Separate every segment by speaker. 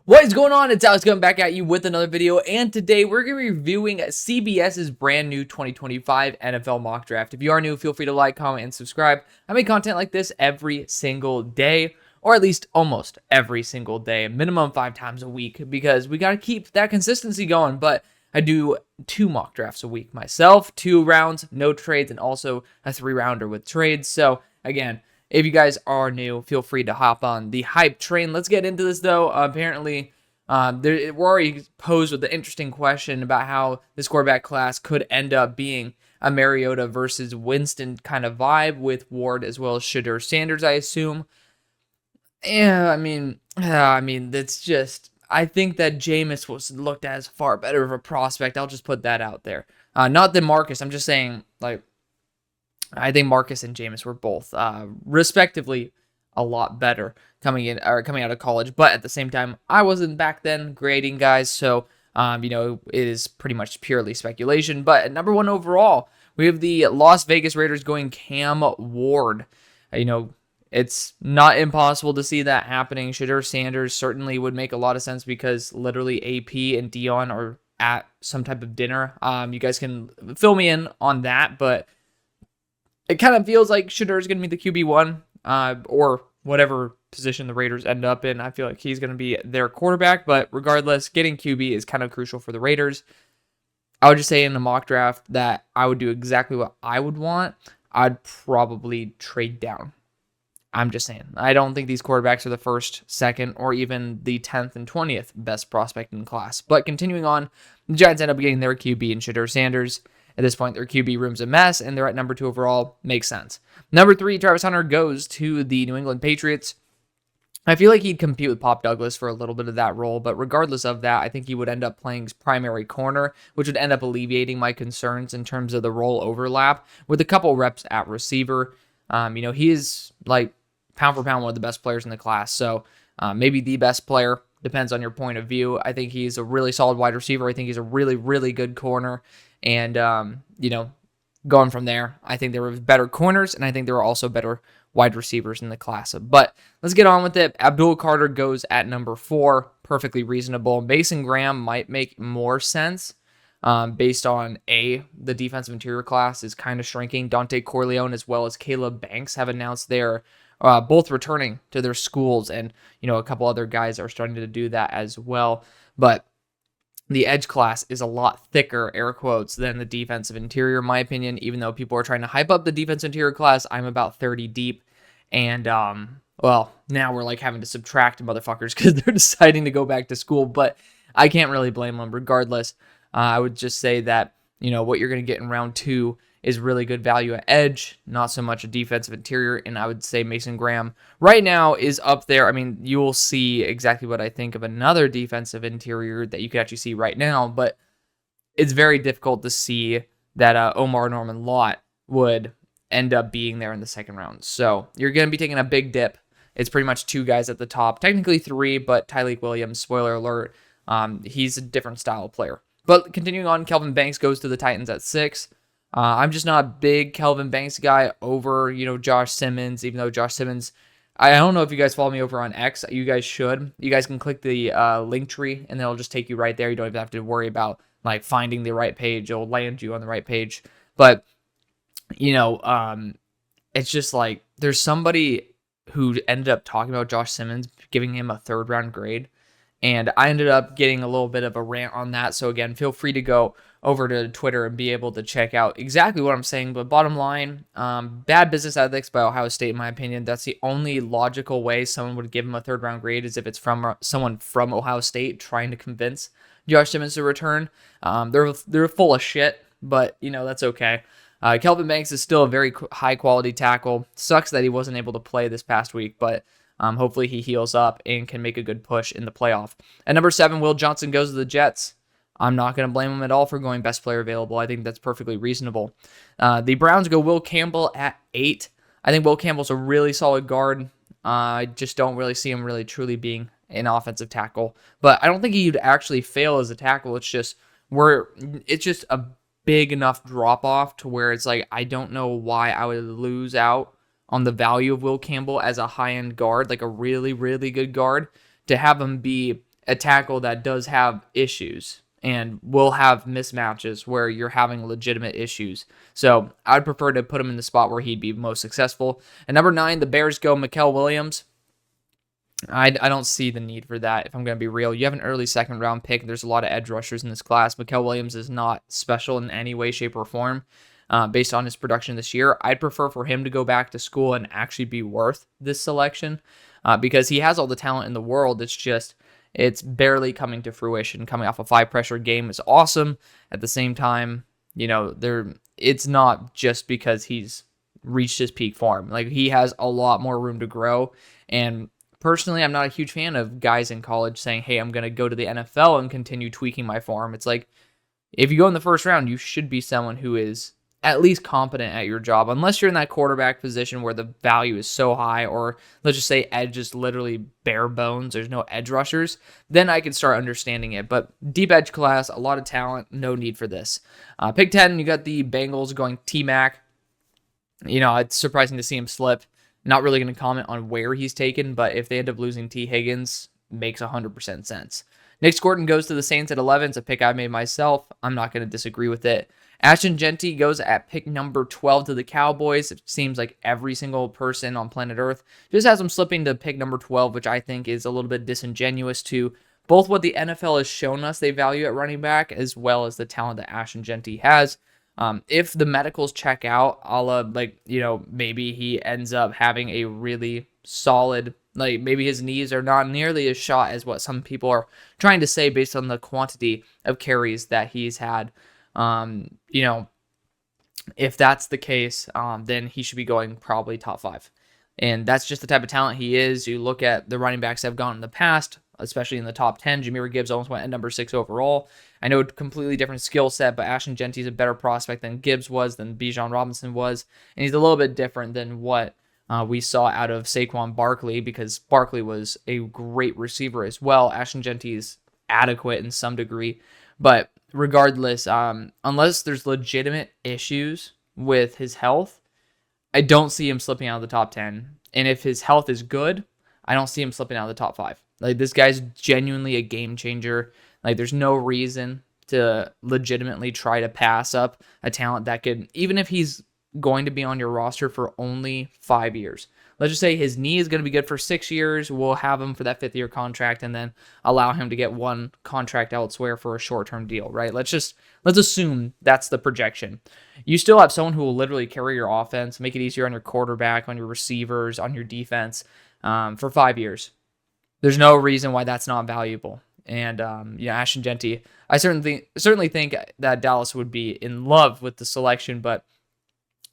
Speaker 1: What is going on? It's Alex coming back at you with another video, and today we're going to be reviewing CBS's brand new 2025 NFL mock draft. If you are new, feel free to like, comment, and subscribe. I make content like this every single day, or at least almost every single day, minimum 5 times a week, because we got to keep that consistency going. But I do 2 mock drafts a week myself, 2 rounds, no trades, and also a 3-rounder with trades. So again, if you guys are new, feel free to hop on the hype train. Let's get into this, though. Apparently, we're already posed with the interesting question about how this quarterback class could end up being a Mariota versus Winston kind of vibe with Ward as well as Shedeur Sanders, I assume. Yeah, I mean, that's just... I think that Jameis was looked at as far better of a prospect. I'll just put that out there. Not than Marcus. I'm just saying, like... I think Marcus and Jameis were both, respectively, a lot better coming out of college. But at the same time, I wasn't back then grading guys, so it is pretty much purely speculation. But at number 1 overall, we have the Las Vegas Raiders going Cam Ward. It's not impossible to see that happening. Shedeur Sanders certainly would make a lot of sense because literally AP and Dion are at some type of dinner. You guys can fill me in on that, but it kind of feels like Shedeur is going to be the QB1 or whatever position the Raiders end up in. I feel like he's going to be their quarterback, but regardless, getting QB is kind of crucial for the Raiders. I would just say in the mock draft that I would do exactly what I would want. I'd probably trade down. I'm just saying. I don't think these quarterbacks are the 1st, 2nd, or even the 10th and 20th best prospect in the class. But continuing on, the Giants end up getting their QB in Shedeur Sanders. At this point, their QB room's a mess, and they're at number 2 overall. Makes sense. Number 3, Travis Hunter goes to the New England Patriots. I feel like he'd compete with Pop Douglas for a little bit of that role, but regardless of that, I think he would end up playing primary corner, which would end up alleviating my concerns in terms of the role overlap with a couple reps at receiver. He is, like, pound for pound, one of the best players in the class, so maybe the best player. Depends on your point of view. I think he's a really solid wide receiver. I think he's a really, really good corner. And, going from there, I think there were better corners, and I think there were also better wide receivers in the class. But let's get on with it. Abdul Carter goes at number 4. Perfectly reasonable. Mason Graham might make more sense based on, the defensive interior class is kind of shrinking. Dante Corleone as well as Caleb Banks have announced their both returning to their schools, and a couple other guys are starting to do that as well. But the edge class is a lot thicker, air quotes, than the defensive interior, in my opinion. Even though people are trying to hype up the defensive interior class, I'm about 30 deep, and now we're like having to subtract motherfuckers because they're deciding to go back to school. But I can't really blame them. Regardless, I would just say that what you're going to get in round 2 is really good value at edge, not so much a defensive interior, and I would say Mason Graham right now is up there. I mean, you will see exactly what I think of another defensive interior that you can actually see right now, but it's very difficult to see that Omar Norman Lott would end up being there in the 2nd round. So you're going to be taking a big dip. It's pretty much 2 guys at the top, technically 3, but Tyleik Williams, spoiler alert, he's a different style of player. But continuing on, Kelvin Banks goes to the Titans at 6. I'm just not a big Kelvin Banks guy over, Josh Simmons, even though Josh Simmons, I don't know if you guys follow me over on X. You guys should. You guys can click the link tree, and it'll just take you right there. You don't even have to worry about, like, finding the right page. It'll land you on the right page. But, it's just like there's somebody who ended up talking about Josh Simmons, giving him a 3rd-round grade. And I ended up getting a little bit of a rant on that. So again, feel free to go over to Twitter and be able to check out exactly what I'm saying. But bottom line, bad business ethics by Ohio State, in my opinion. That's the only logical way someone would give him a 3rd-round grade, is if it's from someone from Ohio State trying to convince Josh Simmons to return. They're full of shit, but that's okay. Kelvin Banks is still a very high-quality tackle. Sucks that he wasn't able to play this past week, but hopefully he heals up and can make a good push in the playoff. At number 7, Will Johnson goes to the Jets. I'm not going to blame him at all for going best player available. I think that's perfectly reasonable. The Browns go Will Campbell at 8. I think Will Campbell's a really solid guard. I just don't really see him really truly being an offensive tackle. But I don't think he'd actually fail as a tackle. It's just a big enough drop off to where it's like, I don't know why I would lose out on the value of Will Campbell as a high-end guard, like a really, really good guard, to have him be a tackle that does have issues and will have mismatches where you're having legitimate issues. So I'd prefer to put him in the spot where he'd be most successful. At number 9, the Bears go Mikael Williams. I don't see the need for that, if I'm going to be real. You have an early second round pick. There's a lot of edge rushers in this class. Mikael Williams is not special in any way, shape, or form based on his production this year. I'd prefer for him to go back to school and actually be worth this selection because he has all the talent in the world. It's barely coming to fruition. Coming off a 5 pressure game is awesome. At the same time, it's not just because he's reached his peak form. Like, he has a lot more room to grow. And personally, I'm not a huge fan of guys in college saying, hey, I'm going to go to the NFL and continue tweaking my form. It's like, if you go in the first round, you should be someone who is at least competent at your job, unless you're in that quarterback position where the value is so high, or let's just say edge is literally bare bones, there's no edge rushers, then I can start understanding it. But deep edge class, a lot of talent, no need for this. Pick 10, you got the Bengals going T-Mac. It's surprising to see him slip. Not really going to comment on where he's taken, but if they end up losing T. Higgins, makes 100% sense. Nick Gordon goes to the Saints at 11. It's a pick I made myself. I'm not going to disagree with it. Ashton Jeanty goes at pick number 12 to the Cowboys. It seems like every single person on planet Earth just has him slipping to pick number 12, which I think is a little bit disingenuous to both what the NFL has shown us they value at running back, as well as the talent that Ashton Jeanty has. If the medicals check out, maybe he ends up having a really solid, maybe his knees are not nearly as shot as what some people are trying to say based on the quantity of carries that he's had. If that's the case, then he should be going probably top 5. And that's just the type of talent he is. You look at the running backs that have gone in the past, especially in the top 10. Jahmyr Gibbs almost went at number 6 overall. I know a completely different skill set, but Ashton Jeanty is a better prospect than Gibbs was, than Bijan Robinson was. And he's a little bit different than what we saw out of Saquon Barkley, because Barkley was a great receiver as well. Ashton Jeanty is adequate in some degree. But regardless, unless there's legitimate issues with his health, I don't see him slipping out of the top 10. And if his health is good, I don't see him slipping out of the top 5. This guy's genuinely a game changer. There's no reason to legitimately try to pass up a talent that could, even if he's going to be on your roster for only 5 years. Let's just say his knee is going to be good for 6 years. We'll have him for that 5th-year contract and then allow him to get one contract elsewhere for a short-term deal, right? Let's assume that's the projection. You still have someone who will literally carry your offense, make it easier on your quarterback, on your receivers, on your defense for 5 years. There's no reason why that's not valuable. And Ashton Jeanty, I certainly think that Dallas would be in love with the selection, but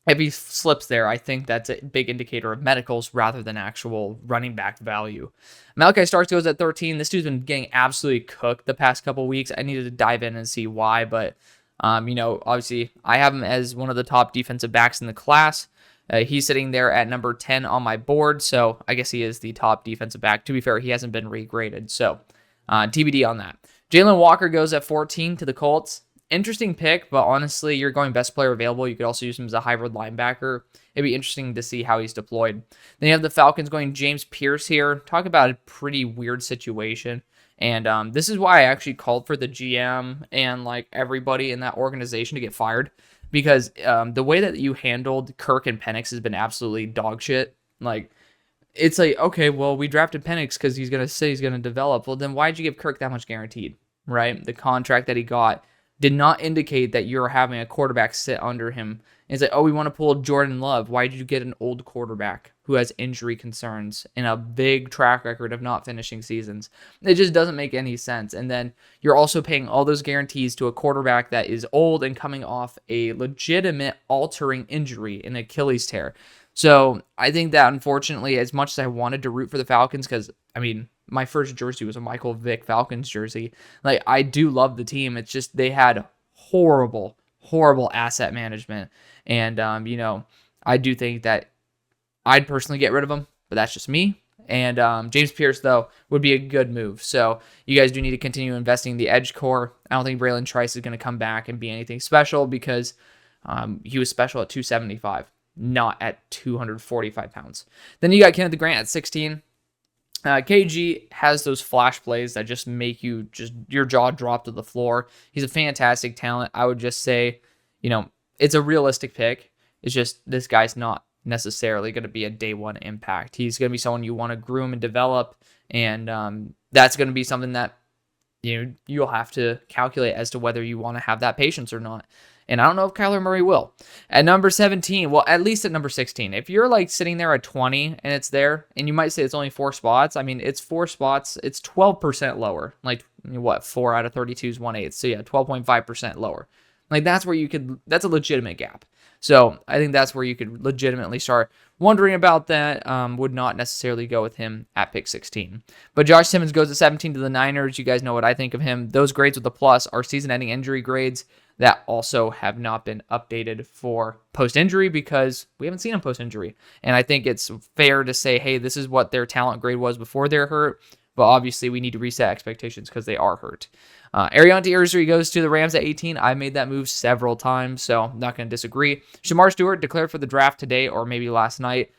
Speaker 1: if he slips there, I think that's a big indicator of medicals rather than actual running back value. Malachi Starks goes at 13. This dude's been getting absolutely cooked the past couple weeks. I needed to dive in and see why, but obviously I have him as one of the top defensive backs in the class. He's sitting there at number 10 on my board, so I guess he is the top defensive back. To be fair, he hasn't been regraded, so TBD on that. Jalen Walker goes at 14 to the Colts. Interesting pick, but honestly, you're going best player available. You could also use him as a hybrid linebacker. It'd be interesting to see how he's deployed. Then you have the Falcons going James Pierce here. Talk about a pretty weird situation. And this is why I actually called for the GM and everybody in that organization to get fired. Because the way that you handled Kirk and Penix has been absolutely dog shit. It's okay, well, we drafted Penix because he's going to say he's going to develop. Well, then why'd you give Kirk that much guaranteed, right? The contract that he got did not indicate that you're having a quarterback sit under him. And it's we want to pull Jordan Love. Why did you get an old quarterback who has injury concerns and a big track record of not finishing seasons? It just doesn't make any sense. And then you're also paying all those guarantees to a quarterback that is old and coming off a legitimate altering injury, an Achilles tear. So I think that, unfortunately, as much as I wanted to root for the Falcons, because, my first jersey was a Michael Vick Falcons jersey. I do love the team. It's just they had horrible asset management. And, I do think that I'd personally get rid of them, but that's just me. And James Pierce, though, would be a good move. So you guys do need to continue investing in the edge core. I don't think Braylon Trice is going to come back and be anything special because he was special at 275, not at 245 pounds. Then you got Kenneth Grant at 16. KG has those flash plays that just make you your jaw drop to the floor. He's a fantastic talent. I would just say, it's a realistic pick. It's just this guy's not necessarily going to be a day one impact. He's going to be someone you want to groom and develop, and that's going to be something that you'll have to calculate as to whether you want to have that patience or not. And I don't know if Kyler Murray will. At number 17, well, at least at number 16, if you're like sitting there at 20 and it's there, and you might say it's only 4 spots. I mean, it's 4 spots. It's 12% lower. Like, 4 out of 32 is 1/8. So yeah, 12.5% lower. Like, that's where that's a legitimate gap. So I think that's where you could legitimately start wondering about that. Would not necessarily go with him at pick 16. But Josh Simmons goes at 17 to the Niners. You guys know what I think of him. Those grades with the plus are season-ending injury grades that also have not been updated for post-injury because we haven't seen him post-injury. And I think it's fair to say, hey, this is what their talent grade was before they're hurt. But obviously, we need to reset expectations because they are hurt. Ariante Irsay goes to the Rams at 18. I made that move several times, so I'm not going to disagree. Shamar Stewart declared for the draft today or maybe last night.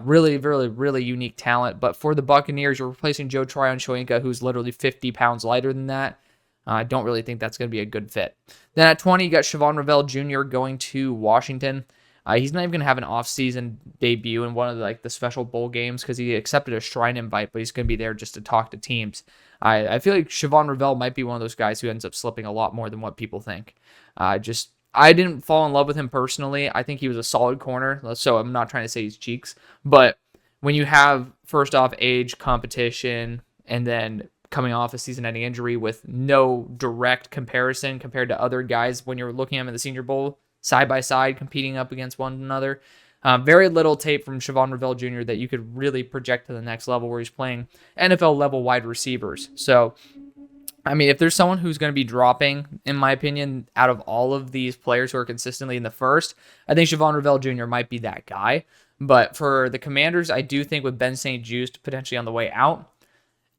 Speaker 1: Really, really, really unique talent. But for the Buccaneers, you're replacing Joe Tryon-Shoyinka, who's literally 50 pounds lighter than that. I don't really think that's going to be a good fit. Then at 20, you got Shavon Ravel Jr. going to Washington. He's not even going to have an off-season debut in one of the special bowl games because he accepted a Shrine invite, but he's going to be there just to talk to teams. I feel like Shavon Ravel might be one of those guys who ends up slipping a lot more than what people think. I didn't fall in love with him personally. I think he was a solid corner, so I'm not trying to say he's cheeks. But when you have, first off, age, competition, and then coming off a season-ending injury with no direct comparison compared to other guys when you're looking at him in the Senior Bowl, side by side, competing up against one another. Very little tape from Shavon Ravel Jr. that you could really project to the next level where he's playing NFL-level wide receivers. So, I mean, if there's someone who's going to be dropping, in my opinion, out of all of these players who are consistently in the first, I think Shavon Ravel Jr. might be that guy. But for the Commanders, I do think with Ben St. Juste potentially on the way out,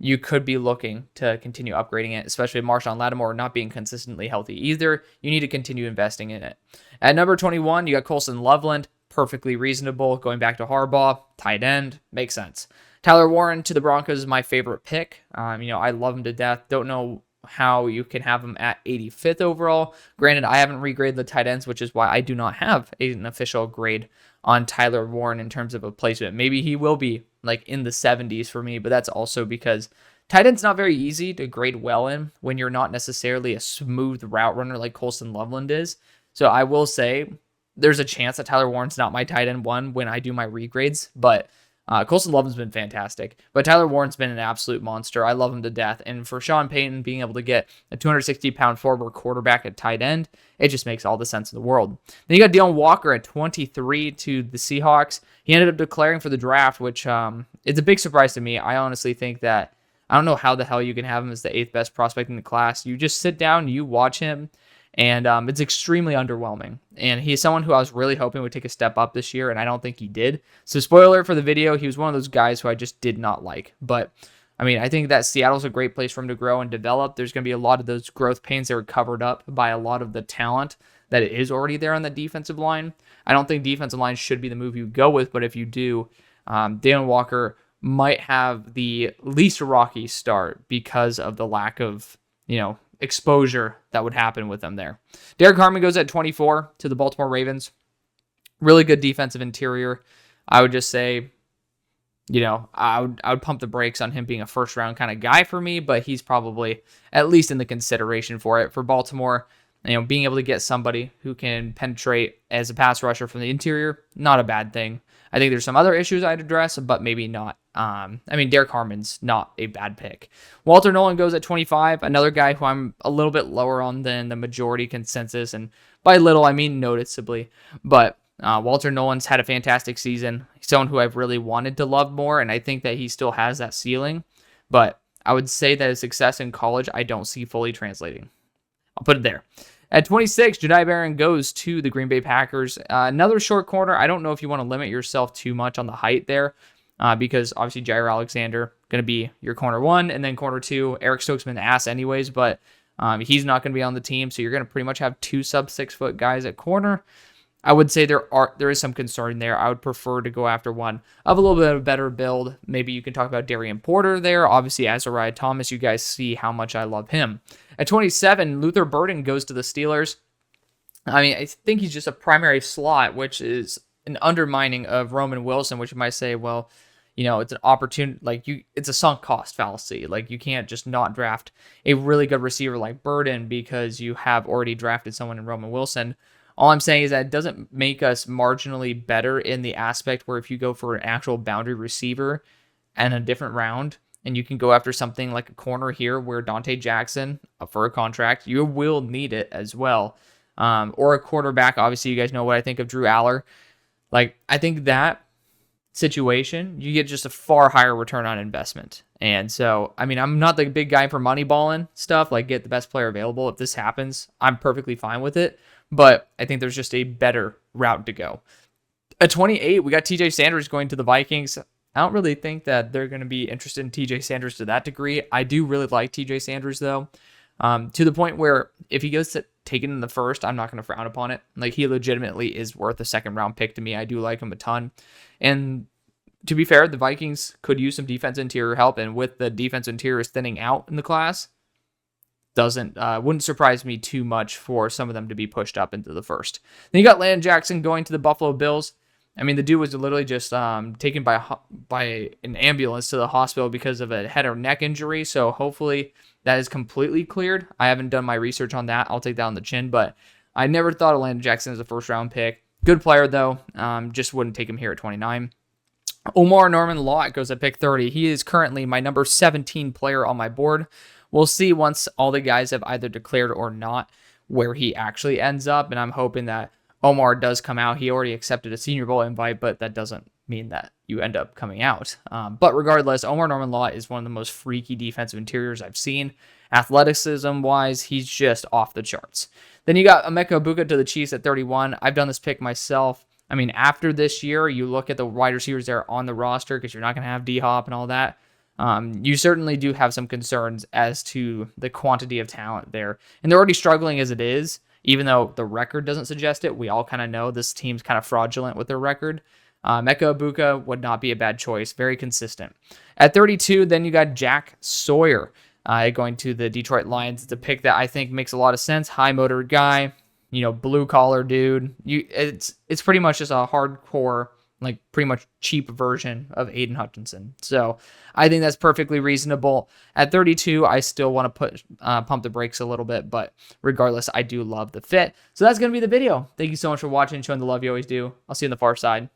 Speaker 1: you could be looking to continue upgrading it, especially Marshawn Lattimore not being consistently healthy either. You need to continue investing in it. At number 21, you got Colson Loveland, perfectly reasonable. Going back to Harbaugh, tight end, makes sense. Tyler Warren to the Broncos is my favorite pick. I love him to death. Don't know how you can have him at 85th overall. Granted, I haven't regraded the tight ends, which is why I do not have an official grade on Tyler Warren in terms of a placement. Maybe he will be in the 70s for me, but that's also because tight end's not very easy to grade well in when you're not necessarily a smooth route runner like Colson Loveland is. So I will say there's a chance that Tyler Warren's not my tight end one when I do my regrades, but Colson Loveland's been fantastic. But Tyler Warren's been an absolute monster. I love him to death. And for Sean Payton being able to get a 260-pound forward quarterback at tight end, it just makes all the sense in the world. Then you got Dylan Walker at 23 to the Seahawks. He ended up declaring for the draft, which it's a big surprise to me. I honestly think that I don't know how the hell you can have him as the 8th best prospect in the class. You just sit down, you watch him, and it's extremely underwhelming. And he's someone who I was really hoping would take a step up this year, and I don't think he did. So spoiler alert for the video, he was one of those guys who I just did not like. But, I think that Seattle's a great place for him to grow and develop. There's going to be a lot of those growth pains that were covered up by a lot of the talent that is already there on the defensive line. I don't think defensive line should be the move you go with, but if you do, Dylan Walker might have the least rocky start because of the lack of, exposure that would happen with them there. Derek Harmon goes at 24 to the Baltimore Ravens. Really good defensive interior. I would just say, I would pump the brakes on him being a first round kind of guy for me, but he's probably at least in the consideration for it. For Baltimore, being able to get somebody who can penetrate as a pass rusher from the interior, not a bad thing. I think there's some other issues I'd address, but maybe not. Derek Harmon's not a bad pick. Walter Nolan goes at 25, another guy who I'm a little bit lower on than the majority consensus, and by little, I mean noticeably. But Walter Nolan's had a fantastic season. He's someone who I've really wanted to love more, and I think that he still has that ceiling. But I would say that his success in college, I don't see fully translating. I'll put it there. At 26, Jedi Barron goes to the Green Bay Packers. Another short corner. I don't know if you want to limit yourself too much on the height there because obviously Jair Alexander going to be your corner 1, and then corner 2, Eric Stokes been ass anyways, but he's not going to be on the team, so you're going to pretty much have 2 sub-6 foot guys at corner. I would say there is some concern there. I would prefer to go after one of a little bit of a better build. Maybe you can talk about Darian Porter there. Obviously, Azariah Thomas, you guys see how much I love him. At 27, Luther Burden goes to the Steelers. I mean, I think he's just a primary slot, which is an undermining of Roman Wilson, which you might say, well, it's an opportunity, it's a sunk cost fallacy. Like, you can't just not draft a really good receiver like Burden because you have already drafted someone in Roman Wilson. All I'm saying is that it doesn't make us marginally better in the aspect where if you go for an actual boundary receiver and a different round, and you can go after something like a corner here where Dante Jackson, up for a contract, you will need it as well. Or a quarterback. Obviously, you guys know what I think of Drew Aller. Like, I think that situation, you get just a far higher return on investment. And so, I mean, I'm not the big guy for money balling stuff, like get the best player available. If this happens, I'm perfectly fine with it. But I think there's just a better route to go. At 28, we got TJ Sanders going to the Vikings. I don't really think that they're going to be interested in TJ Sanders to that degree. I do really like TJ Sanders, though, to the point where if he goes to taken in the first, I'm not going to frown upon it. Like, he legitimately is worth a second-round pick to me. I do like him a ton. And to be fair, the Vikings could use some defense interior help, and with the defense interior thinning out in the class, wouldn't surprise me too much for some of them to be pushed up into the first. Then you got Landon Jackson going to the Buffalo Bills. I mean, the dude was literally just taken by an ambulance to the hospital because of a head or neck injury. So hopefully that is completely cleared. I haven't done my research on that. I'll take that on the chin, but I never thought of Landon Jackson as a first-round pick. Good player, though. Just wouldn't take him here at 29. Omar Norman Lott goes at pick 30. He is currently my number 17 player on my board. We'll see once all the guys have either declared or not where he actually ends up, and I'm hoping that Omar does come out. He already accepted a Senior Bowl invite, but that doesn't mean that you end up coming out. But regardless, Omar Norman Lott is one of the most freaky defensive interiors I've seen. Athleticism-wise, he's just off the charts. Then you got Emeka Egbuka to the Chiefs at 31. I've done this pick myself. I mean, after this year, you look at the wide receivers that are on the roster because you're not going to have D-Hop and all that. You certainly do have some concerns as to the quantity of talent there. And they're already struggling as it is, even though the record doesn't suggest it. We all kind of know this team's kind of fraudulent with their record. Emeka Egbuka would not be a bad choice. Very consistent. At 32, then you got Jack Sawyer going to the Detroit Lions. It's a pick that I think makes a lot of sense. High motor guy, blue collar dude. It's pretty much just a hardcore, like pretty much cheap version of Aiden Hutchinson. So I think that's perfectly reasonable. At 32, I still want to pump the brakes a little bit, but regardless, I do love the fit. So that's going to be the video. Thank you so much for watching, showing the love you always do. I'll see you on the far side.